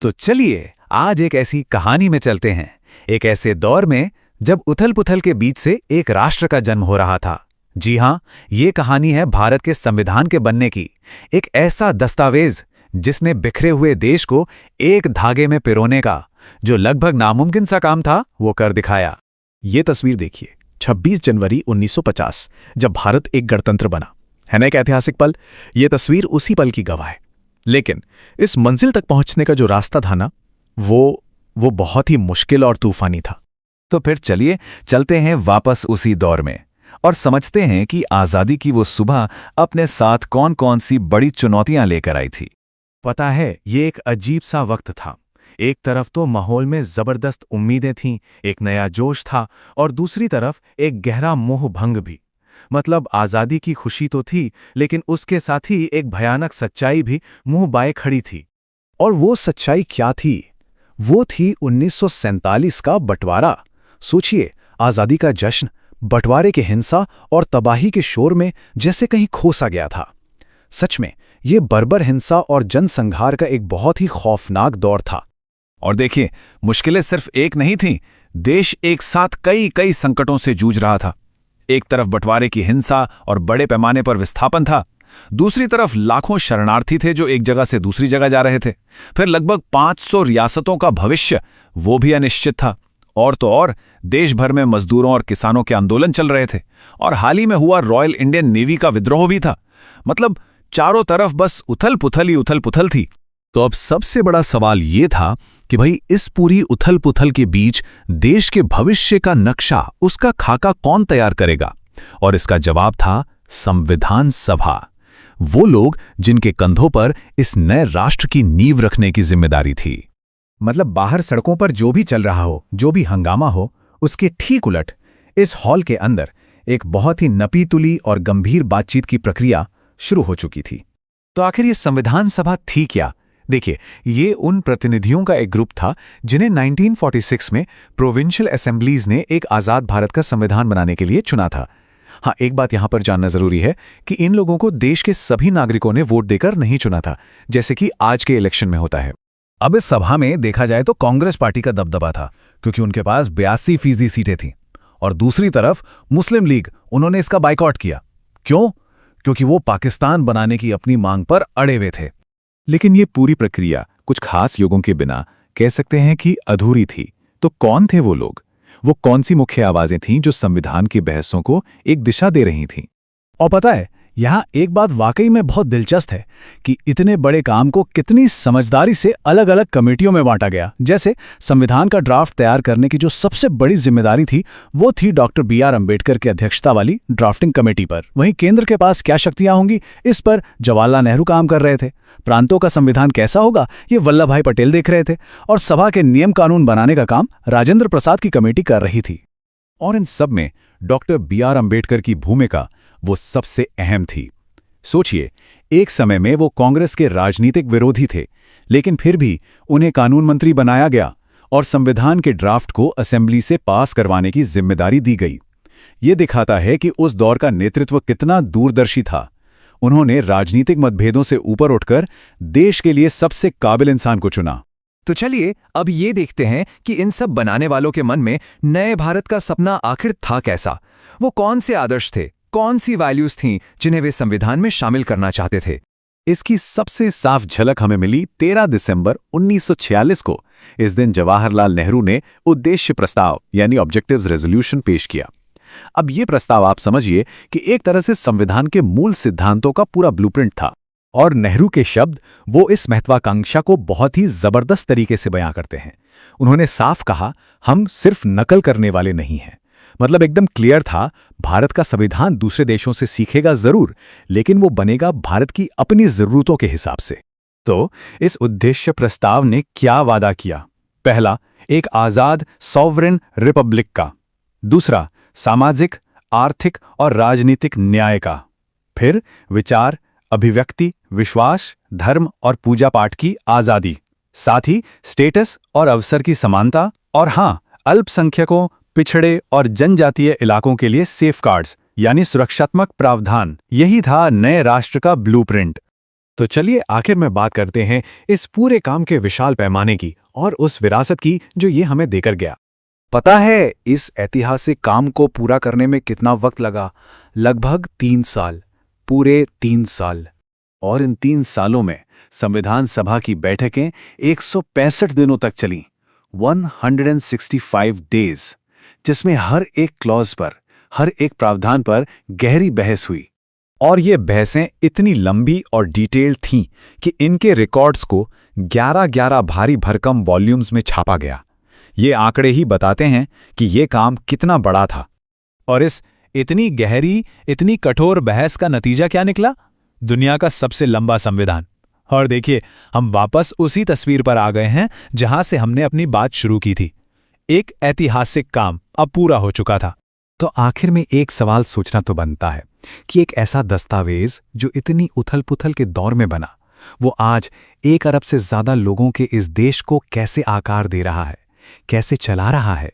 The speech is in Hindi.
तो चलिए आज एक ऐसी कहानी में चलते हैं, एक ऐसे दौर में जब उथल-पुथल के बीच से एक राष्ट्र का जन्म हो रहा था। जी हां, ये कहानी है भारत के संविधान के बनने की। एक ऐसा दस्तावेज जिसने बिखरे हुए देश को एक धागे में पिरोने का, जो लगभग नामुमकिन सा काम था, वो कर दिखाया। ये तस्वीर देखिए, 26 जनवरी 1950 जब भारत एक गणतंत्र बना। है ना एक ऐतिहासिक पल। ये तस्वीर उसी पल की गवाह है। लेकिन इस मंजिल तक पहुंचने का जो रास्ता था ना, वो बहुत ही मुश्किल और तूफानी था। तो फिर चलिए चलते हैं वापस उसी दौर में और समझते हैं कि आज़ादी की वो सुबह अपने साथ कौन कौन सी बड़ी चुनौतियां लेकर आई थी। पता है, ये एक अजीब सा वक्त था। एक तरफ तो माहौल में जबरदस्त उम्मीदें थीं, एक नया जोश था, और दूसरी तरफ एक गहरा मोह भंग भी। मतलब आज़ादी की खुशी तो थी, लेकिन उसके साथ ही एक भयानक सच्चाई भी मुंह बाए खड़ी थी। और वो सच्चाई क्या थी? वो थी 1947 का बंटवारा। सोचिए, आज़ादी का जश्न बंटवारे की हिंसा और तबाही के शोर में जैसे कहीं खोसा गया था। सच में ये बर्बर हिंसा और जनसंहार का एक बहुत ही खौफनाक दौर था। और देखिए, मुश्किलें सिर्फ एक नहीं थीं, देश एक साथ कई कई संकटों से जूझ रहा था। एक तरफ बंटवारे की हिंसा और बड़े पैमाने पर विस्थापन था, दूसरी तरफ लाखों शरणार्थी थे जो एक जगह से दूसरी जगह जा रहे थे। फिर लगभग 500 रियासतों का भविष्य, वो भी अनिश्चित था। और तो और देश भर में मजदूरों और किसानों के आंदोलन चल रहे थे, और हाल ही में हुआ रॉयल इंडियन नेवी का विद्रोह भी था। मतलब चारों तरफ बस उथल पुथल ही उथल पुथल थी। तो अब सबसे बड़ा सवाल ये था कि भाई, इस पूरी उथल पुथल के बीच देश के भविष्य का नक्शा, उसका खाका कौन तैयार करेगा? और इसका जवाब था संविधान सभा। वो लोग जिनके कंधों पर इस नए राष्ट्र की नींव रखने की जिम्मेदारी थी। मतलब बाहर सड़कों पर जो भी चल रहा हो, जो भी हंगामा हो, उसके ठीक उलट इस हॉल के अंदर एक बहुत ही नपी-तुली और गंभीर बातचीत की प्रक्रिया शुरू हो चुकी थी। तो आखिर ये संविधान सभा थी क्या? देखिए, ये उन प्रतिनिधियों का एक ग्रुप था जिन्हें 1946 में प्रोविंशियल असेंबलीज ने एक आज़ाद भारत का संविधान बनाने के लिए चुना था। हाँ, एक बात यहां पर जानना जरूरी है कि इन लोगों को देश के सभी नागरिकों ने वोट देकर नहीं चुना था, जैसे कि आज के इलेक्शन में होता है। अब इस सभा में देखा जाए तो कांग्रेस पार्टी का दबदबा था, क्योंकि उनके पास 82% सीटें थीं। और दूसरी तरफ मुस्लिम लीग, उन्होंने इसका बाइकआउट किया। क्यों? क्योंकि वो पाकिस्तान बनाने की अपनी मांग पर अड़े हुए थे। लेकिन ये पूरी प्रक्रिया कुछ खास लोगों के बिना कह सकते हैं कि अधूरी थी। तो कौन थे वो लोग? वो कौन सी मुख्य आवाजें थीं जो संविधान की बहसों को एक दिशा दे रही थीं? और पता है, यहाँ एक बात वाकई में बहुत दिलचस्प है कि इतने बड़े काम को कितनी समझदारी से अलग अलग कमेटियों में बांटा गया। जैसे संविधान का ड्राफ्ट तैयार करने की जो सबसे बड़ी जिम्मेदारी थी, वो थी डॉक्टर B.R. अम्बेडकर की अध्यक्षता वाली ड्राफ्टिंग कमेटी पर। वहीं केंद्र के पास क्या शक्तियां होंगी, इस पर जवाहरलाल नेहरू काम कर रहे थे। प्रांतों का संविधान कैसा होगा, ये वल्लभ भाई पटेल देख रहे थे। और सभा के नियम कानून बनाने का काम राजेंद्र प्रसाद की कमेटी कर रही थी। और इन सब में डॉक्टर B.R. अम्बेडकर की भूमिका वो सबसे अहम थी। सोचिए, एक समय में वो कांग्रेस के राजनीतिक विरोधी थे, लेकिन फिर भी उन्हें कानून मंत्री बनाया गया और संविधान के ड्राफ्ट को असेंबली से पास करवाने की जिम्मेदारी दी गई। ये दिखाता है कि उस दौर का नेतृत्व कितना दूरदर्शी था। उन्होंने राजनीतिक मतभेदों से ऊपर उठकर देश के लिए सबसे काबिल इंसान को चुना। तो चलिए अब ये देखते हैं कि इन सब बनाने वालों के मन में नए भारत का सपना आखिर था कैसा। वो कौन से आदर्श थे, कौन सी वैल्यूज थीं जिन्हें वे संविधान में शामिल करना चाहते थे। इसकी सबसे साफ झलक हमें मिली 13 दिसंबर 1946 को। इस दिन जवाहरलाल नेहरू ने उद्देश्य प्रस्ताव यानी ऑब्जेक्टिव्स रेजोल्यूशन पेश किया। अब ये प्रस्ताव आप समझिए कि एक तरह से संविधान के मूल सिद्धांतों का पूरा ब्लूप्रिंट था। और नेहरू के शब्द वो इस महत्वाकांक्षा को बहुत ही जबरदस्त तरीके से बयां करते हैं। उन्होंने साफ कहा, हम सिर्फ नकल करने वाले नहीं हैं। मतलब एकदम क्लियर था, भारत का संविधान दूसरे देशों से सीखेगा जरूर, लेकिन वो बनेगा भारत की अपनी जरूरतों के हिसाब से। तो इस उद्देश्य प्रस्ताव ने क्या वादा किया? पहला, एक आजाद सॉवरेन रिपब्लिक का। दूसरा, सामाजिक, आर्थिक और राजनीतिक न्याय का। फिर विचार, अभिव्यक्ति, विश्वास, धर्म और पूजा पाठ की आजादी। साथ ही स्टेटस और अवसर की समानता। और हां, अल्पसंख्यकों, पिछड़े और जनजातीय इलाकों के लिए सेफगार्ड्स यानी सुरक्षात्मक प्रावधान। यही था नए राष्ट्र का ब्लूप्रिंट। तो चलिए आखिर में बात करते हैं इस पूरे काम के विशाल पैमाने की और उस विरासत की जो ये हमें देकर गया। पता है इस ऐतिहासिक काम को पूरा करने में कितना वक्त लगा? लगभग 3 साल, पूरे 3 साल। और इन 3 सालों में संविधान सभा की बैठकें 165 दिनों तक चलीं, 165 डेज, जिसमें हर एक क्लॉज पर, हर एक प्रावधान पर गहरी बहस हुई। और ये बहसें इतनी लंबी और डिटेल्ड थीं कि इनके रिकॉर्ड्स को 11-11 भारी भरकम वॉल्यूम्स में छापा गया। ये आंकड़े ही बताते हैं कि ये काम कितना बड़ा था। और इस इतनी गहरी, इतनी कठोर बहस का नतीजा क्या निकला? दुनिया का सबसे लंबा संविधान। और देखिए, हम वापस उसी तस्वीर पर आ गए हैं जहां से हमने अपनी बात शुरू की थी। एक ऐतिहासिक काम अब पूरा हो चुका था। तो आखिर में एक सवाल सोचना तो बनता है कि एक ऐसा दस्तावेज जो इतनी उथल-पुथल के दौर में बना, वो आज 1 अरब से ज्यादा लोगों के इस देश को कैसे आकार दे रहा है, कैसे चला रहा है?